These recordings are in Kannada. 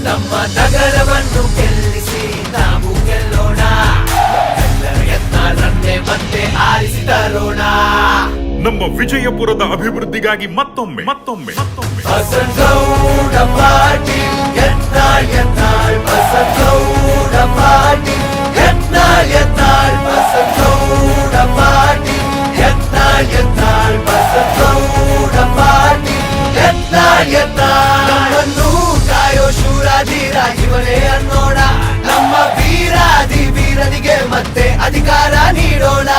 ನಮ್ಮ ನಗರವನ್ನು ಗೆಲ್ಲಿಸಿ ನಾವು ಗೆಲ್ಲೋಣ. ಎಲ್ಲರ ಯತ್ನಾಳನ್ನೇ ಮತ್ತೆ ಆರಿಸಿ ತರೋಣ. ನಮ್ಮ ವಿಜಯಪುರದ ಅಭಿವೃದ್ಧಿಗಾಗಿ ಮತ್ತೊಮ್ಮೆ ಬಸನಗೌಡ ಪಾಟೀಲ್ ಯತ್ನಾಳ್ ಯತ್ನಾಳ್ ಬಸನಗೌಡ ಪಾಟೀಲ್ ಯತ್ನಾಳ್ ಯತ್ನಾಳ್ ಬಸನಗೌಡ ಪಾಟೀಲ್ ಯತ್ನಾಳ್ ಯತ್ನಾಳ್ ಬಸನಗೌಡ ಪಾಟೀಲ್ ಯತ್ನಾಳ್ ಯತ್ನಾಳ್. ನಮ್ಮನ್ನು ಕಾಯೋ ಶೂರಾಧೀರ ಇವನೇ ಅನ್ನೋಣ. ನಮ್ಮ ವೀರಾಧಿ ವೀರನಿಗೆ ಮತ್ತೆ ಅಧಿಕಾರ ನೀಡೋಣ.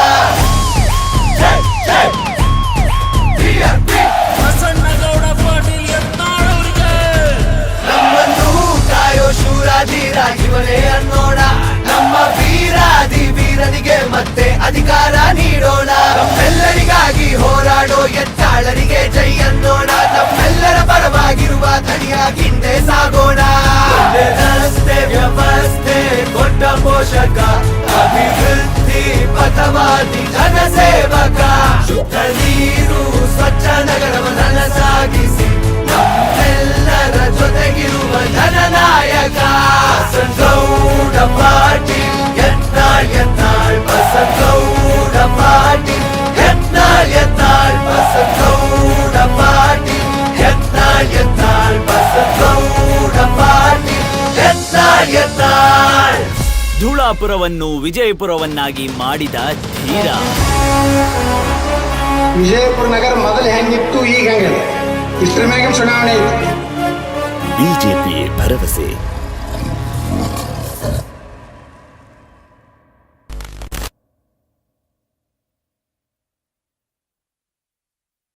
ಬಸನಗೌಡ ಪಾಟೀಲ್ ಯತ್ನಾಳ್ ಅವರಿಗೆ ನಮ್ಮನ್ನು ಕಾಯೋ ಶೂರಾಧೀರ ಇವನೇ ಅನ್ನೋಣ. ನಮ್ಮ ವೀರಾಧಿ ವೀರನಿಗೆ ಮತ್ತೆ ಅಧಿಕಾರ ನೀಡೋಣ. ನಮ್ಮೆಲ್ಲರಿಗಾಗಿ ಹೋರಾಡೋ ಯತ್ನಾಳರಿಗೆ ಜೈ ಅನ್ನೋಣ. ನಮ್ಮೆಲ್ಲರ ಪರವಾಗಿರುವ ಧನಿಯಾಗಿ ಹಿಂದೆ ಸಾಗೋಣ. ಒಂದೇ ರಸ್ತೆ ವ್ಯವಸ್ಥೆ ಕೊಟ್ಟ ಪೋಷಕ ಅಭಿವೃದ್ಧಿ ಪಥವಾದಿ ಜನಸೇವಕ. ಶುದ್ಧ ನೀರು ಸ್ವಚ್ಛ ನಗರವನ್ನು ಸಾಗಿಸಿ ನಮ್ಮೆಲ್ಲರ ಜೊತೆಗಿರುವ ಜನನಾಯಕ. ಬಸನಗೌಡ ಪಾಟೀಲ್ ಯತ್ನಾಳ್ ಯತ್ನಾಳ್ ಬಸನಗೌಡ ಪಾಟೀಲ್ ಯತ್ನಾಳ್ ಯತ್ನಾಳ್ ಬಸನಗೌಡ ಪಾಟೀಲ್ ಯತ್ನಾಳ್ ಯತ್ನಾಳ್ ಬಸನಗೌಡ ಪಾಟೀಲ್ ಯತ್ನಾಳ್ ಯತ್ನಾಳ್. ಧೂಳಾಪುರವನ್ನು ವಿಜಯಪುರವನ್ನಾಗಿ ಮಾಡಿದ ಧೀರ. ವಿಜಯಪುರ ನಗರ ಮೊದಲು ಹೆಂಗಿತ್ತು ಈಗ ಹೆಂಗಿದೆ? ಇಷ್ಟರ ಮ್ಯಾಗಿನ ಚುನಾವಣೆ ಐತಿ. ಬಿಜೆಪಿ ಭರವಸೆ